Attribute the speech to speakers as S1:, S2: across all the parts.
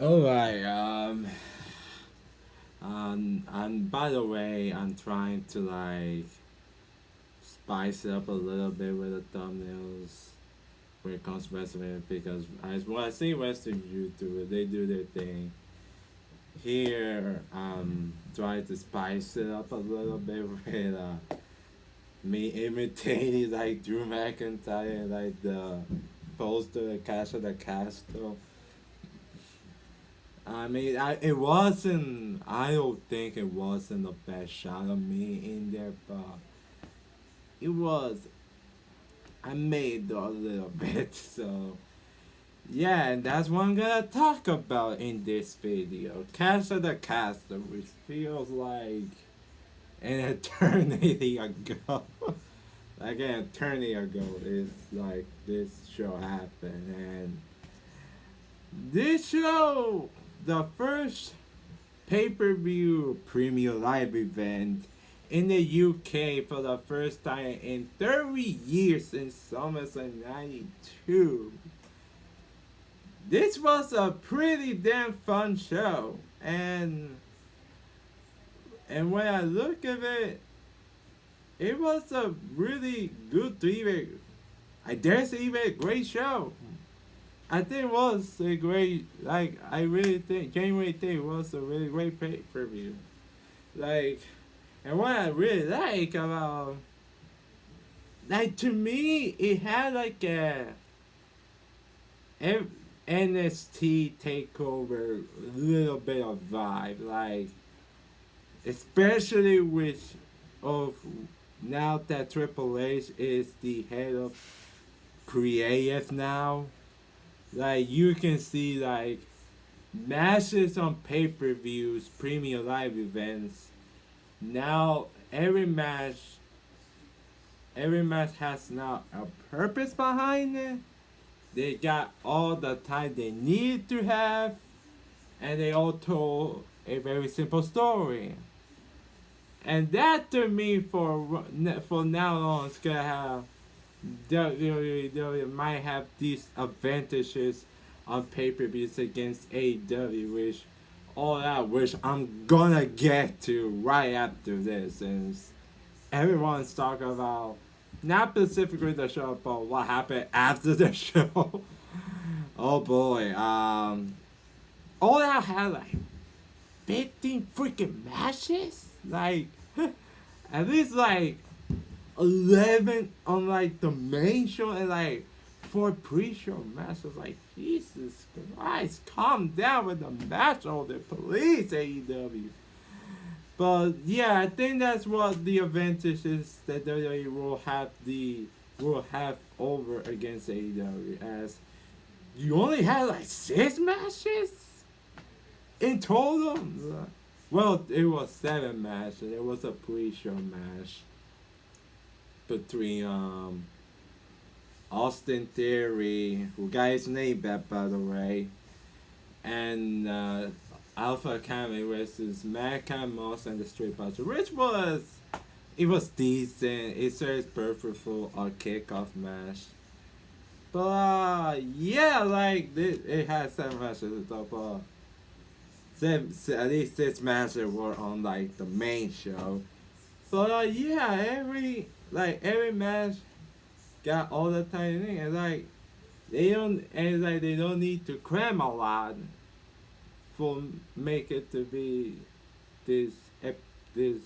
S1: Alright, and by the way, I'm trying to like spice it up a little bit with the thumbnails when it comes to wrestling because when I see Western YouTubers, they do their thing. Here, trying to spice it up a little bit with me imitating like Drew McIntyre, like the poster, the Cash of the Castle. I mean, it wasn't. I don't think it wasn't the best shot of me in there, but it was. I made a little bit, so yeah, and that's what I'm gonna talk about in this video. Cash of the Castle, which feels like an eternity ago. Like an eternity ago is like this show happened, and this show, the first pay-per-view premium live event in the UK for the first time in 30 years since SummerSlam 92. This was a pretty damn fun show, and when I look at it, it was a really good even, I dare say even a great show. I think it was a great, like, I really think, January 3rd was a really great pay per view. Like, and what I really like about, like, to me, it had like a NXT takeover little bit of vibe. Like, especially with, of, now that Triple H is the head of creative now. Like you can see like matches on pay-per-views, premium live events. Now every match has now a purpose behind it. They got all the time they need to have, and they all told a very simple story. And that to me for now on is gonna have WWE might have these advantages on pay-per-views against AEW, which I'm gonna get to right after this, since everyone's talking about not specifically the show, but what happened after the show. Oh boy, all that had like 15 freaking matches, like at least like 11 on like the main show and like 4 pre-show matches. Like, Jesus Christ, calm down with the match order, please, AEW. But yeah, I think that's what the advantage is that WWE will have over against AEW, as you only had like 6 matches in total. Well, it was 7 matches. It was a pre-show match between Austin Theory, who got his name back by the way, and Alpha Academy versus Mankind Moss and the Street Profits, which was decent. It serves perfect for a kickoff match. But yeah, like it had 7 matches, but at least 6 matches were on like the main show. But yeah, every match got all the time in, and like they don't need to cram a lot for make it to be this this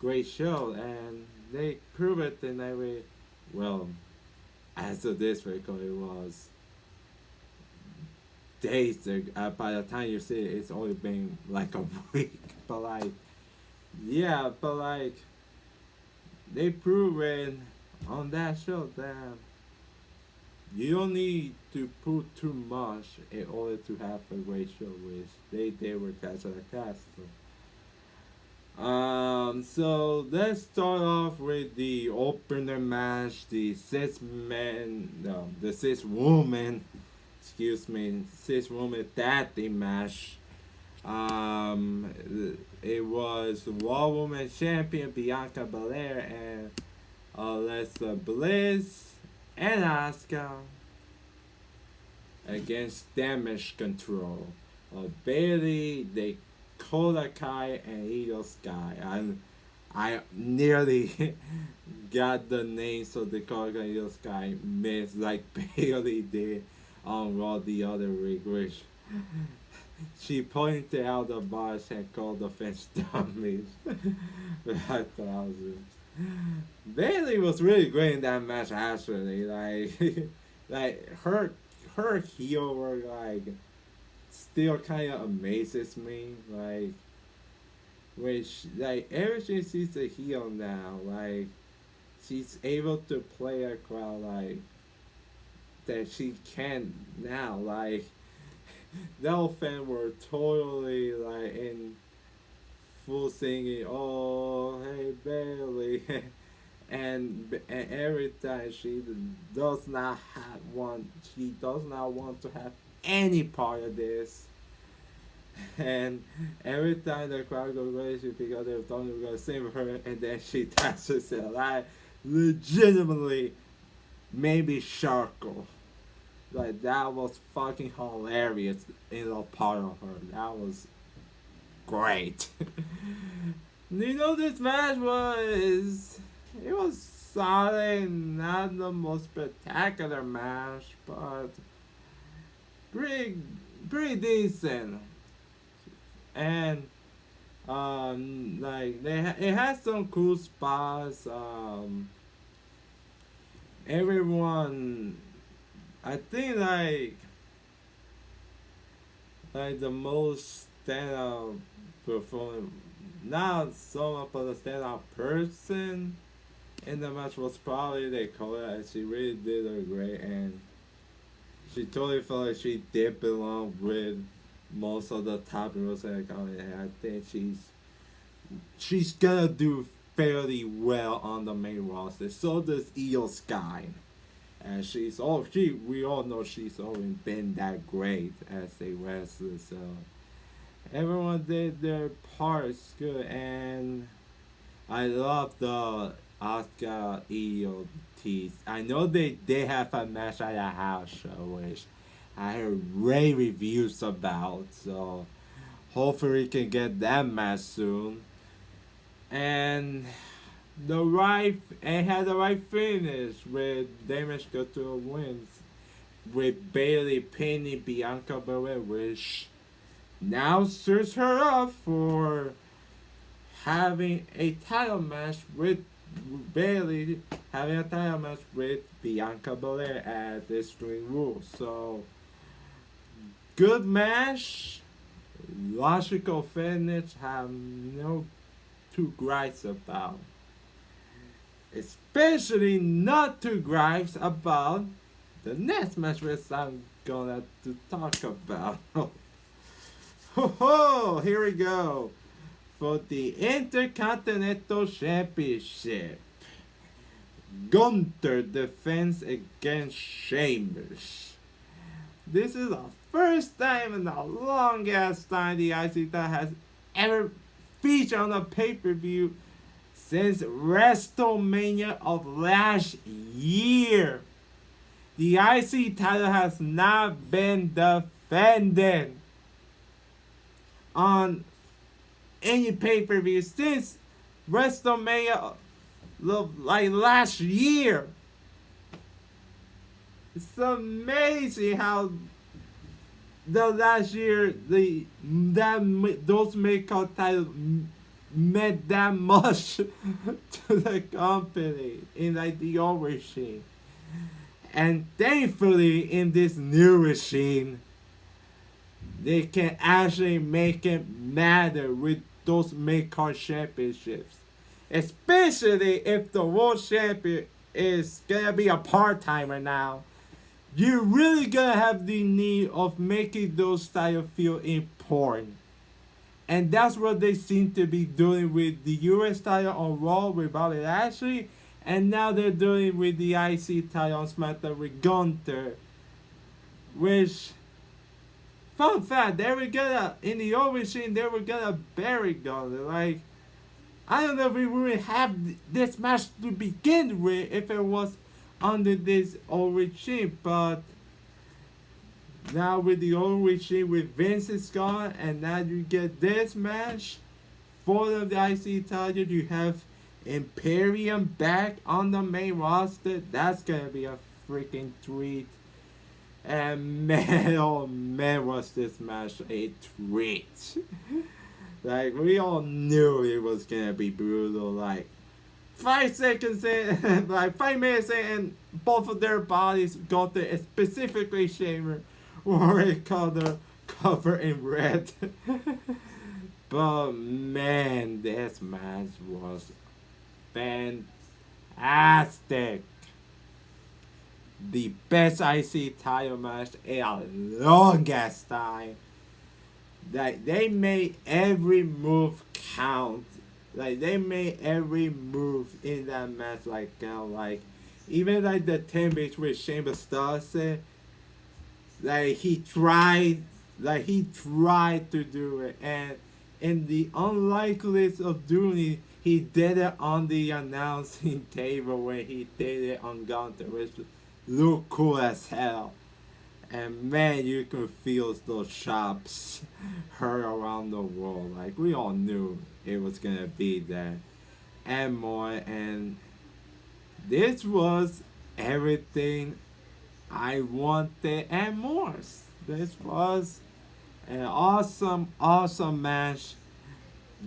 S1: great show, and they prove it in every, well, as of this record it was days by the time you see it, it's only been like a week, but like, yeah, but like they proven on that show that you don't need to put too much in order to have a great show, which they did with Catch of the Castle. So let's start off with the opener match, the 6 man, no, the 6 woman, excuse me, 6 woman tag team match. It was Raw Woman Champion Bianca Belair and Alexa Bliss and Asuka against Damage Control. Bailey, Dakota Kai, and Io Sky. I nearly got the names of Dakota Kai and Io Sky mixed like Bailey did on Raw the other week, which she pointed out the boss and called the fans dummies. But I thought I was Bailey was really great in that match actually. Like like her heel work like still kinda amazes me. Like which like ever since she's a heel now, like she's able to play a crowd like that she can now. Like the fans were totally like in full singing, "Oh, hey Bailey," and every time she does not want to have any part of this. And every time the crowd goes crazy, she pick up their phone and gonna sing with her, and then she touches it. Like legitimately, maybe Sharko. Like that was fucking hilarious in a part of her. That was great. This match was solid, not the most spectacular match, but pretty pretty decent. And like it has some cool spots. Everyone, I think like the most standout performer, not so much but the standout person in the match was probably Dakota, and she really did her great, and she totally felt like she did belong with most of the top heroes that come in. And I think she's gonna do fairly well on the main roster. So does Io Sky. And we all know she's always been that great as a wrestler. So everyone did their parts good, and I love the Asuka Io tease. I know they have a match at a house show, which I heard rave reviews about. So hopefully we can get that match soon. And had the right finish with Damage Couture wins with Bailey pinning Bianca Belair, which now suits her up for having a title match with Bailey, having a title match with Bianca Belair at the Extreme Rules. So good match, logical finish, have no two gripes about. Especially not two gripes about the next match which I'm gonna to talk about. Here we go. For the Intercontinental Championship, Gunther defends against Sheamus. This is the first time in a long ass time the IC title has ever featured on a pay-per-view since WrestleMania of last year. The IC title has not been defended on any pay-per-view since WrestleMania like last year. It's amazing how the last year those makeup titles meant that much to the company in like the old regime. And thankfully in this new regime they can actually make it matter with those mid-card championships. Especially if the world champion is gonna be a part-timer now. You're really gonna have the need of making those titles feel important. And that's what they seem to be doing with the US title on Raw with Bobby Lashley. And now they're doing with the IC title on SmackDown with Gunther. Which, fun fact, in the old machine, they were gonna bury Gunther. Like, I don't know if we would have this match to begin with if it was under this old regime, but Now with the old regime with Vince is gone, and now you get this match for the IC title. You have Imperium back on the main roster. That's gonna be a freaking treat. And man, oh man, was this match a treat. Like, we all knew it was gonna be brutal. Like, 5 seconds in, like 5 minutes in, and both of their bodies got the specifically Shamer were covered in red. But man, this match was fantastic. The best IC title match in a longest time. Like, they made every move count. Like, they made every move in that match like count. Like, even like the 10 bitch with Sheamus Dawson, like he tried to do it, and in the unlikeliest of doing it, he did it on the announcing table when he did it on Gunther, which looked cool as hell. And man, you can feel those chops heard around the world. Like, we all knew it was gonna be that and more. And this was everything I wanted and more. This was an awesome, awesome match.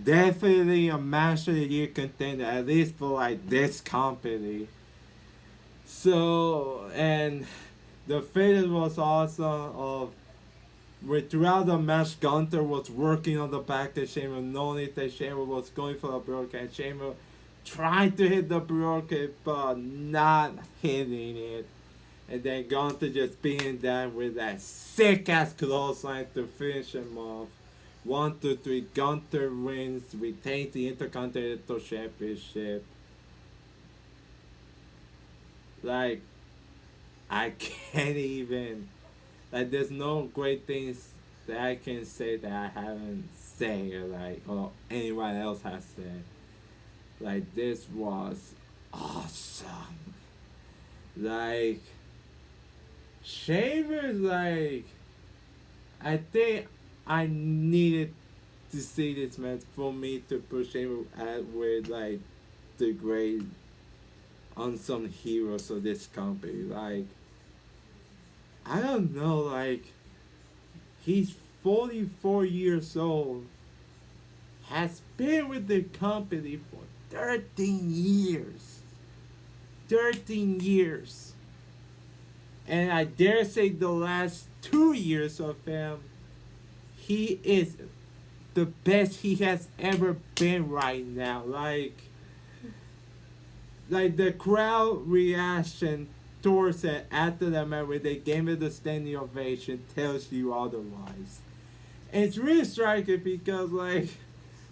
S1: Definitely a match of the year contender, at least for like this company. So, and the finish was awesome. With throughout the match, Gunther was working on the back of Sheamus, knowing that Sheamus was going for the broken, and Sheamus trying to hit the broken, but not hitting it. And then Gunther just being down with that sick ass clothesline to finish him off. 1, 2, 3. Gunther wins, retains the Intercontinental Championship. Like, I can't even. Like, there's no great things that I can say that I haven't said, or anyone else has said. Like, this was awesome. Like, Shavers, like, I think I needed to see this match for me to push him at with, like, the great unsung heroes of this company. Like, I don't know, like, he's 44 years old, has been with the company for 13 years. 13 years. And I dare say the last 2 years of him, he is the best he has ever been right now. Like the crowd reaction towards it after that match where they gave it the standing ovation tells you otherwise. And it's really striking because, like,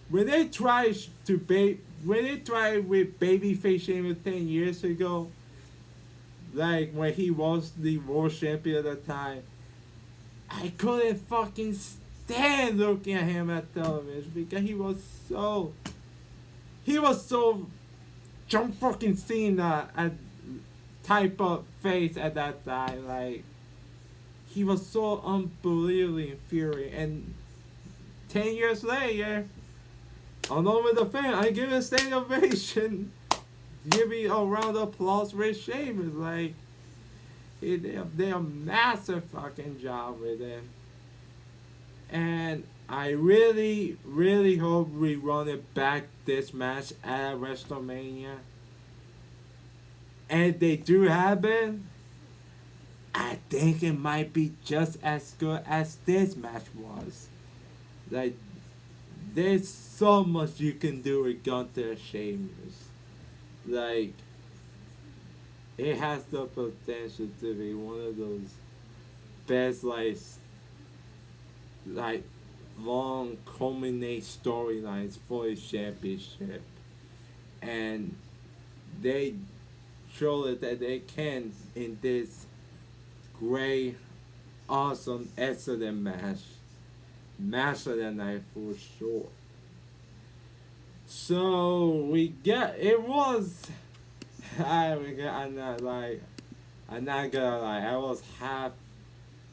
S1: when they tried with babyface Sheamus 10 years ago, like when he was the world champion at the time, I couldn't fucking stand looking at him at television because he was so John fucking Cena a type of face at that time. Like, he was so unbelievably infuriating. And 10 years later, along with the fan, I give a standing ovation. Give me a round of applause for Sheamus. Like, they did a massive fucking job with him. And I really, really hope we run it back this match at WrestleMania. And if they do happen, I think it might be just as good as this match was. Like, there's so much you can do with Gunther and Sheamus. Like, it has the potential to be one of those best, like long culminate storylines for a championship. And they showed it that they can in this great, awesome, excellent match of the night for sure. So we get it was I'm not gonna lie, I was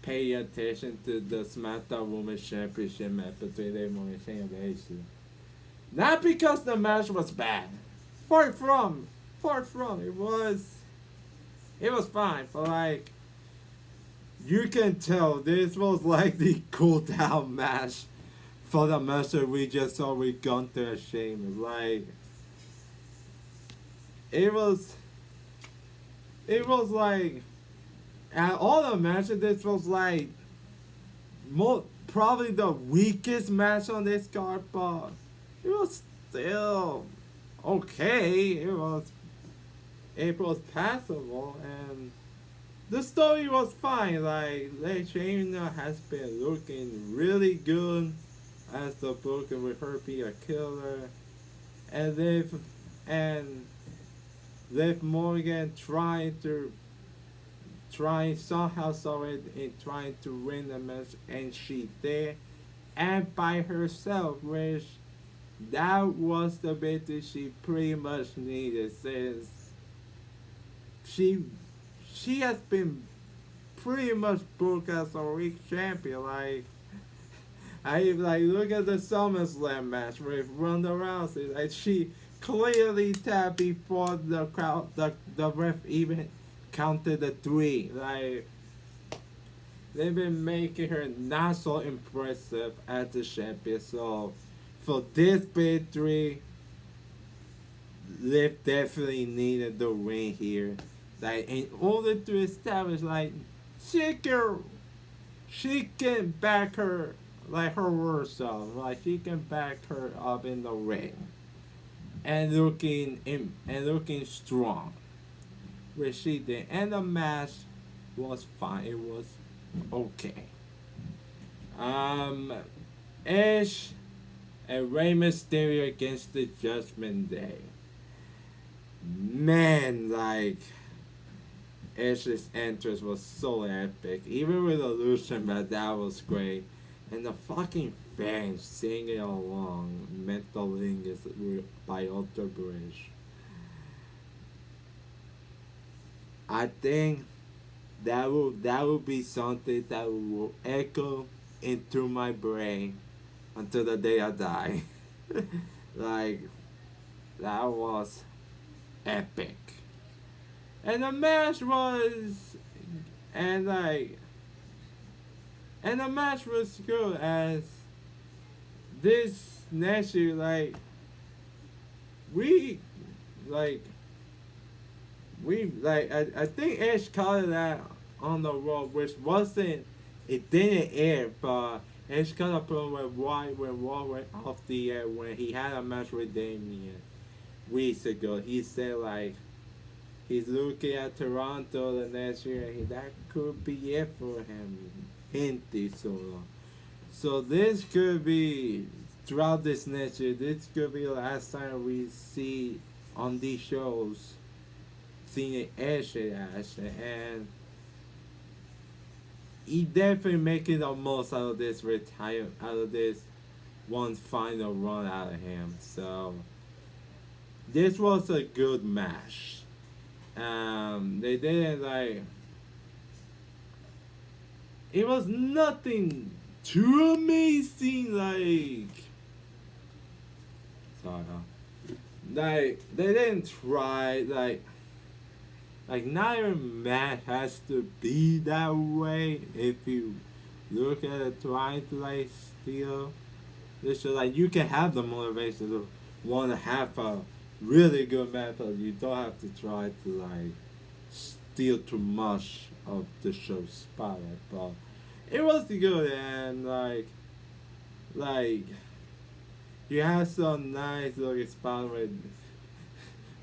S1: pay attention to the SmackDown Women's Championship match between them and Shayna Baszler. Not because the match was bad. Far from. Far from. It was fine, but like you can tell this was like the cool down match for the match that we just saw with Gunther and Sheamus. Like it was like at all the matches this was like probably the weakest match on this card, but it was still okay. It was passable, and the story was fine. Like Shayna has been looking really good as the book with her being a killer, and Liv Morgan trying somehow saw it in trying to win the match, and she did, and by herself, which that was the bit that she pretty much needed since she has been pretty much booked as a weak champion. Like I like look at the SummerSlam match with Ronda Rousey. Like she clearly tapped before the crowd, the ref even counted the 3. Like they've been making her not so impressive as the champion. So for this victory, Liv definitely needed the win here. Like in order to establish like she can back her like her word self. Like she can back her up in the ring and looking strong. Which she did. And the match was fine. It was okay. Edge and Rey Mysterio against the Judgment Day. Man, like Edge's entrance was so epic. Even with the illusion, but that was great. And the fucking fans singing along Mental Lingus by Ultra Bridge. I think that will be something that will echo into my brain until the day I die. Like that was epic. And the match was and the match was good as this next year I think Edge called it out on the road, which wasn't it didn't air, but Edge called up when Raw went off the air when he had a match with Damian weeks ago. He said like he's looking at Toronto the next year and that could be it for him. Hinty sort of. So this could be throughout this next year, this could be the last time we see on these shows seeing Edge and he definitely making the most out of this one final run out of him. So this was a good match. They didn't it was nothing too amazing they didn't try not every match has to be that way. If you look at it trying to steal this show, you can have the motivation to want to have a really good match, but you don't have to try to steal too much of the show's spotlight. But it was good, and you had some nice little spot with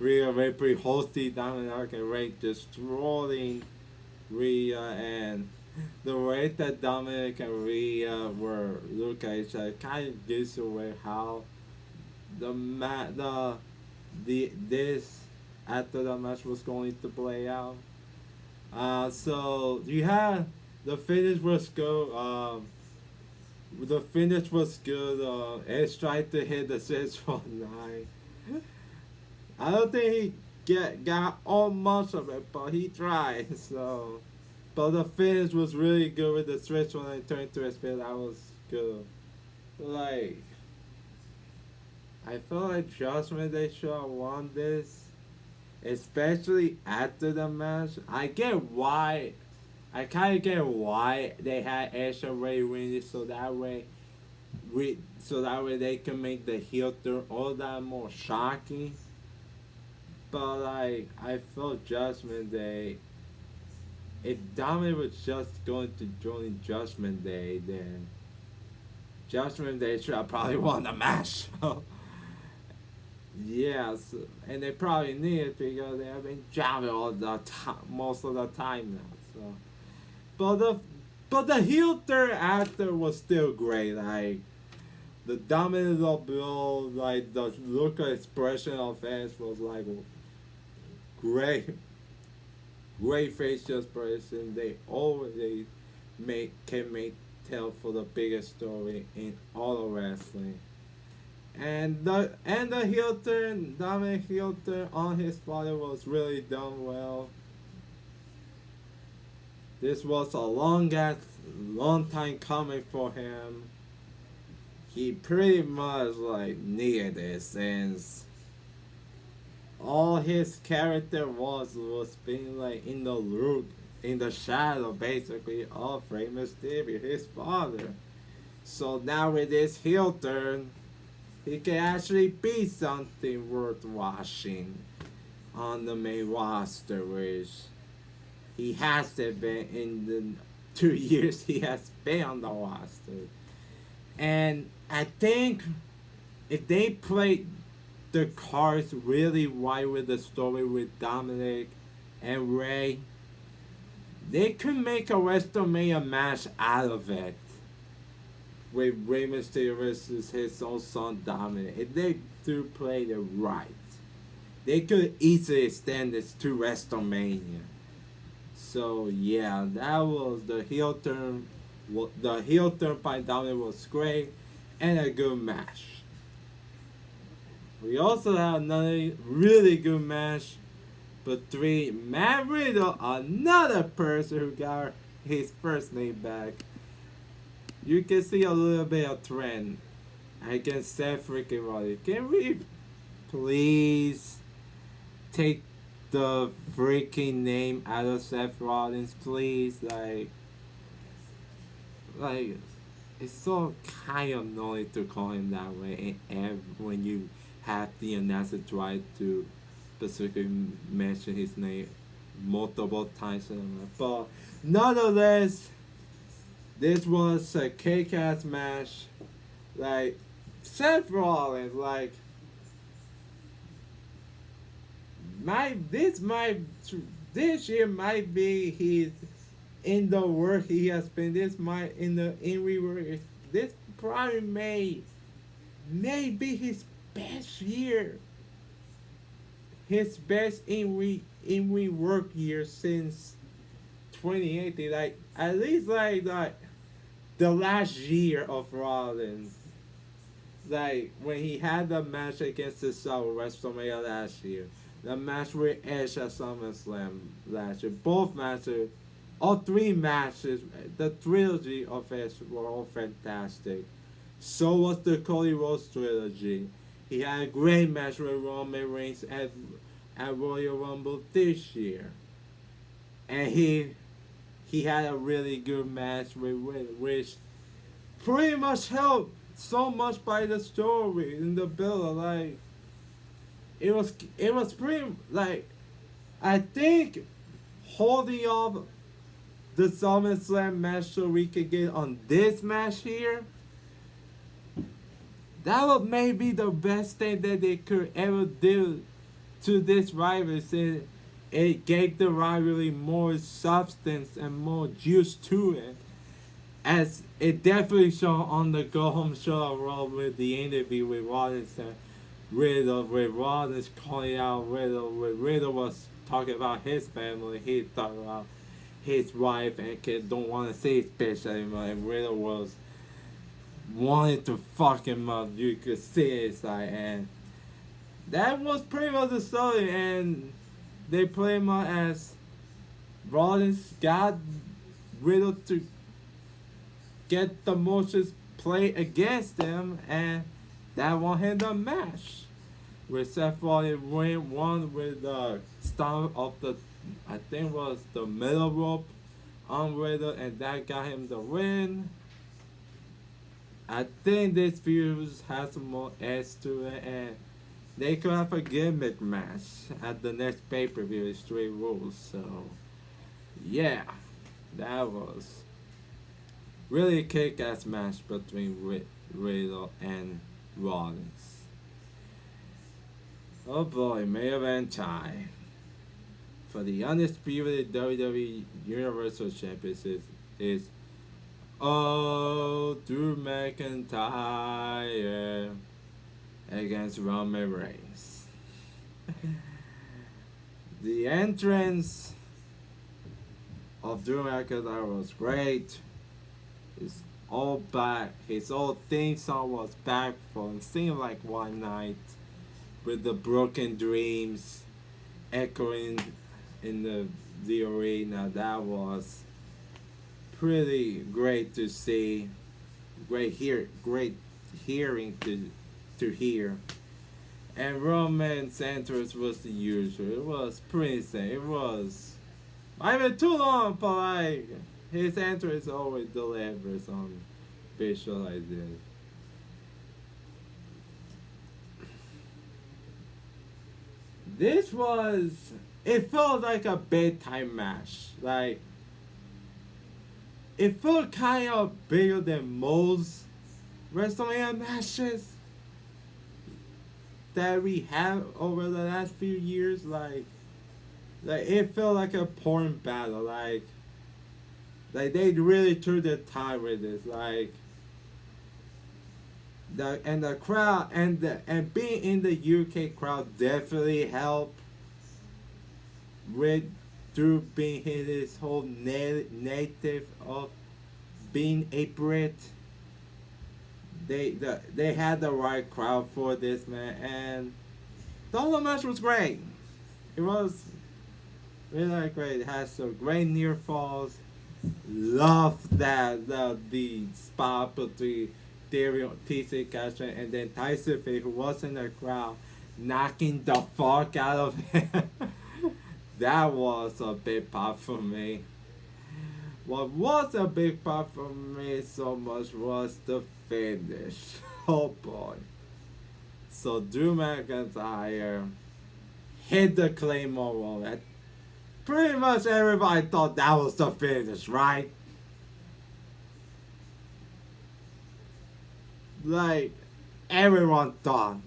S1: Rhea Ripley hosting Dominic and Ray destroying Rhea, and the way that Dominic and Rhea were looking at each other kind of gives away how this after the match was going to play out. So you had the finish was good. The finish was good. Edge tried to hit the 619. I don't think he got all much of it, but he tried. So, But the finish was really good with the switch when I turned to a spin. That was good. Like, I felt like Judgment Day should have won this, especially after the match. I get why. I kind of get why they had Edge and Ray win it, so that way they can make the heel turn all that more shocking. But like, I felt Judgment Day. If Dominic was just going to join Judgment Day, then Judgment Day should have probably won the match. Yes, and they probably need it because they have been jabbing all the time, most of the time now. So, but the heel turn after was still great. Like the dominant blow, like the look of expression of Edge was like great, great facial expression. They always can make tell for the biggest story in all of wrestling. And the heel turn, Dominic heel turn on his father was really done well. This was a long time coming for him. He pretty much like needed it since all his character was being like in the loop, in the shadow basically of Rey Mysterio, his father. So now with this heel turn, he can actually be something worth watching on the main roster, which he hasn't been in the 2 years he has been on the roster. And I think if they played the cards really wide with the story with Dominic and Ray, they could make a WrestleMania match out of it with Rey Mysterio versus his own son Dominic. If they do play it right, they could easily extend this to WrestleMania. So yeah, that was the heel turn. The heel turn by Dominic was great and a good match. We also had another really good match between Matt Riddle, another person who got his first name back. You can see a little bit of trend against Seth freaking Rollins. Can we please take the freaking name out of Seth Rollins, please? Like it's so kind of annoying to call him that way, and when you have the announcer try to specifically mention his name multiple times, but nonetheless, this was a kick-ass match. Like Seth Rollins, like this year might be his in the work he has been. This might in the in rework. This probably may be his best year. His best in rework year since 2018. Like at least like the last year of Rollins. Like when he had the match against the South WrestleMania last year. The match with Edge at SummerSlam last year. Both matches, all three matches, the trilogy of Edge were all fantastic. So was the Cody Rhodes trilogy. He had a great match with Roman Reigns at Royal Rumble this year. And he had a really good match with which pretty much helped so much by the story in the build. Like it was pretty like I think holding off the SummerSlam match so we could get on this match here. That would maybe the best thing that they could ever do to this rivalry, since it gave the rivalry more substance and more juice to it. As it definitely showed on the Go Home Show of Raw with the interview with Rollins and Riddle, with Rollins calling out Riddle, where Riddle was talking about his family, he talking about his wife and kid don't want to see his bitch anymore, and Riddle was wanted to fuck him up. You could see it, like, and that was pretty much the story. And they play him as Rollins got Riddle to get the motions play against them, and that won him the match. With Seth Rollins won with the stomp of the, I think was the middle rope on Riddle, and that got him the win. I think this feud has some more edge to it, and they could have a gimmick match at the next pay per view with Straight Rules. So, yeah, that was really a kick ass match between Riddle and Rollins. Oh boy, main event time. For the undisputed WWE Universal Championship is Drew McIntyre against Roman Reigns. The entrance of Drew McIntyre was great. His all back, his old theme song was back from Seemed Like One Night, with the broken dreams echoing in the arena. That was pretty great to see. Great hearing to hear. And Roman's entrance was the usual. It was pretty insane. It was not even too long, but like his entrance always delivers on visual like this. This was, it felt like a big time match. Like, it felt kind of bigger than most WrestleMania matches that we have over the last few years. Like it felt like a porn battle. Like they really took their time with this. Like, the crowd and being in the UK crowd definitely helped with Drew being his whole native of being a Brit. They had the right crowd for this, man, and the whole match was great. It was really great. It had some great near falls. Love that the spot between Theory, TC Castro, and then Tyson Fury, who was in the crowd, knocking the fuck out of him. That was a big pop for me. What was a big pop for me so much was the finish. Oh boy. So Drew McIntyre hit the Claymore roll. Pretty much everybody thought that was the finish, right? Like, everyone thought.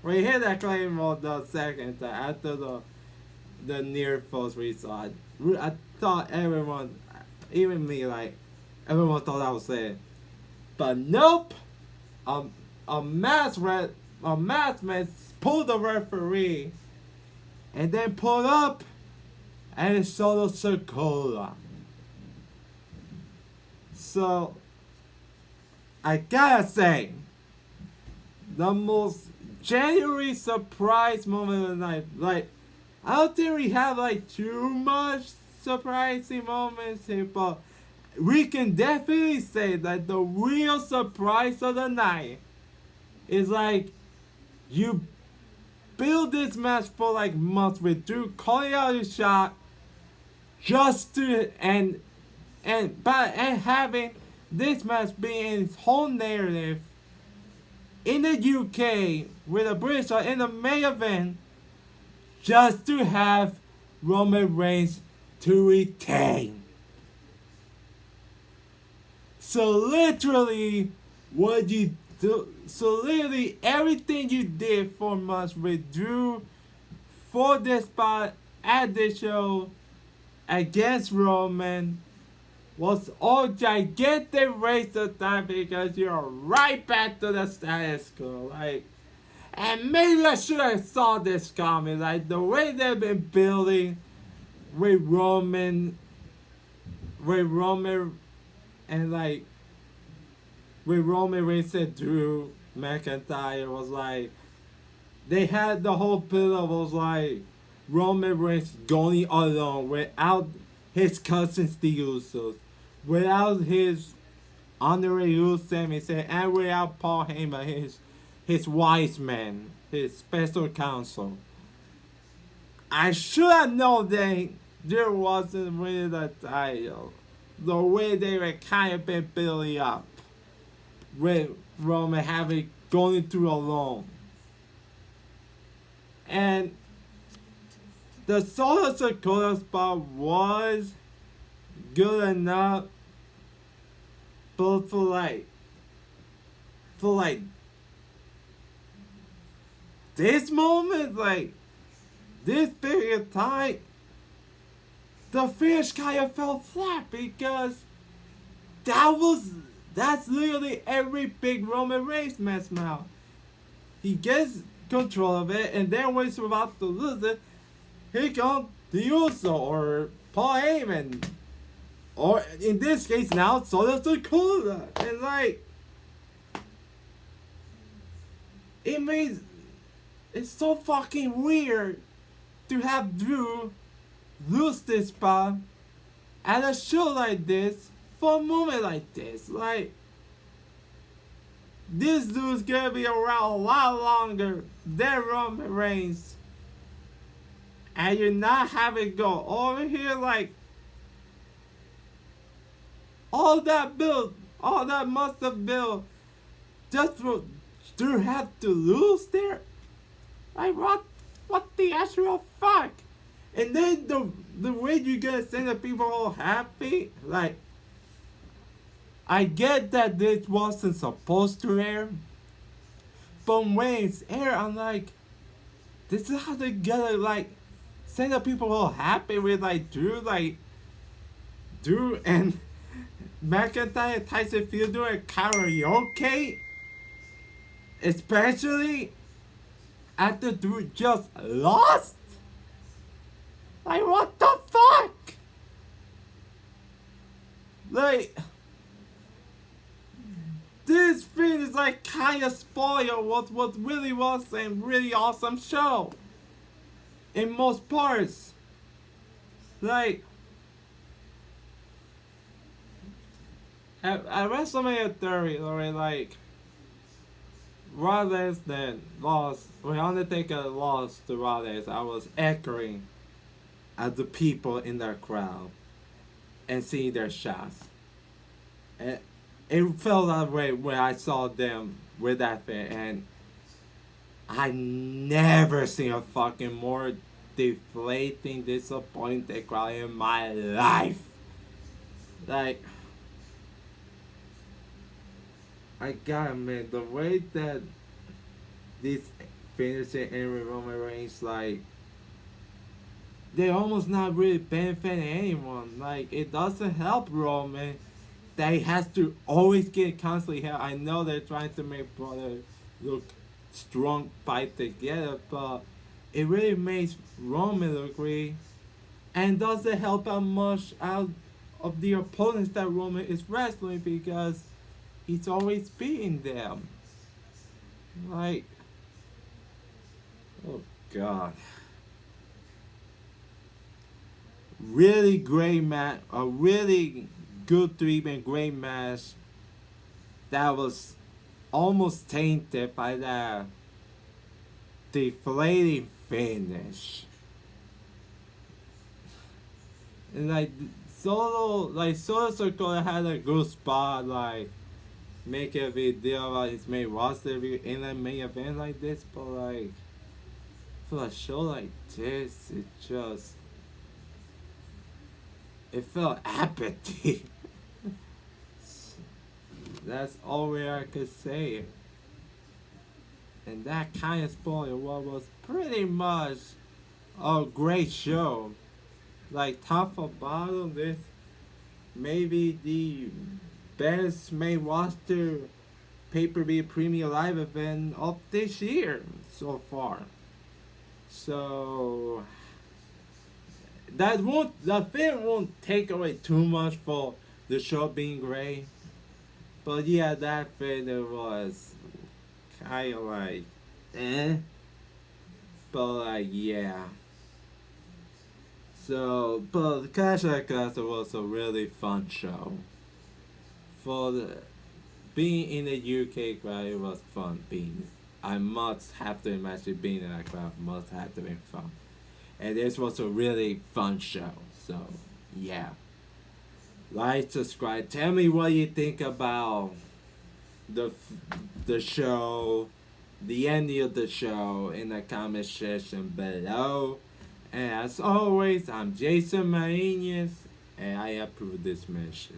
S1: When he hit that Claymore the second time, after the near falls result, I thought everyone, even me, like, everyone thought that was it. But nope! A masked man pulled the referee and then pulled up and it's Solo Sikoa. So, I gotta say, the most genuine surprise moment of the night. Like, I don't think we have like too much surprising moments here, but we can definitely say that the real surprise of the night is like you build this match for like months with Drew calling out his shot just to and having this match being its whole narrative in the UK with a British in the main event just to have Roman Reigns to retain. So literally what you do, so literally everything you did for months with Drew for this spot at the show against Roman was all gigantic waste of time because you're right back to the status quo. Like, and maybe I should have saw this coming. Like, the way they've been building with Roman and like with Roman Reigns and Drew McIntyre was like, they had the whole build was like Roman Reigns going alone without his cousins, the Usos, without his honorary Sami Zayn, and without Paul Heyman, his wise man, his special counsel. I should have known that there wasn't really the title. The way they were kind of been building up with Roman having going through alone. And the Solo Dakota spot was good enough, but for like this moment, like this period of time, the finish kind of fell flat because that's literally every big Roman Reigns match now. He gets control of it, and then when he's about to lose it, here comes the Uso or Paul Heyman, or in this case now Solo Dakota, and like it's so fucking weird to have Drew lose this spot at a show like this for a moment like this. Like, this dude's gonna be around a lot longer than Roman Reigns. And you're not having to go over here like all that must have built just for Drew have to lose there. Like what the actual fuck? And then the way you gonna say that people all happy, like I get that this wasn't supposed to air, but when it's air, I'm like, this is how they gotta like send the people all happy with like Drew and McIntyre and Tyson Fury doing karaoke, especially after Drew just lost. Like, what the fuck? Like, this thing is like kind of spoiled what really was a really awesome show. In most parts. Like, at WrestleMania 30, already like, Rollins then lost, when Undertaker lost to Rollins, I was echoing at the people in their crowd and seeing their shots. And it felt that way when I saw them with that thing, and I never seen a fucking more deflating, disappointed crowd in my life. Like, I gotta admit, the way that this finishing in Roman Reigns, like, they almost not really benefiting anyone. Like, it doesn't help Roman that he has to always get constantly help. I know they're trying to make brothers look strong, fight together, but it really makes Roman look weak and doesn't help out much out of the opponents that Roman is wrestling because he's always beating them. Like, oh god. Really great match, a really good 3-man great match that was almost tainted by that deflating finish. And like Solo Circle had a good spot, like making a big deal about his main roster in a main event like this, but like for a show like this, it felt apathy. That's all I could say. And that kind of spoiled what was pretty much a great show. Like top of bottom, this maybe the best main roster pay-per-view premium live event of this year so far. So the film won't take away too much for the show being great. But yeah, that film was kind of like, eh. But like, yeah. So, but Clash of the Clans was a really fun show. For the, being in the UK crowd, it was fun. I must have to imagine being in that crowd must have to be fun. And this was a really fun show. So, yeah. Like, subscribe. Tell me what you think about the the show, the ending of the show in the comment section below. And as always, I'm Jason Marinas, and I approve this message.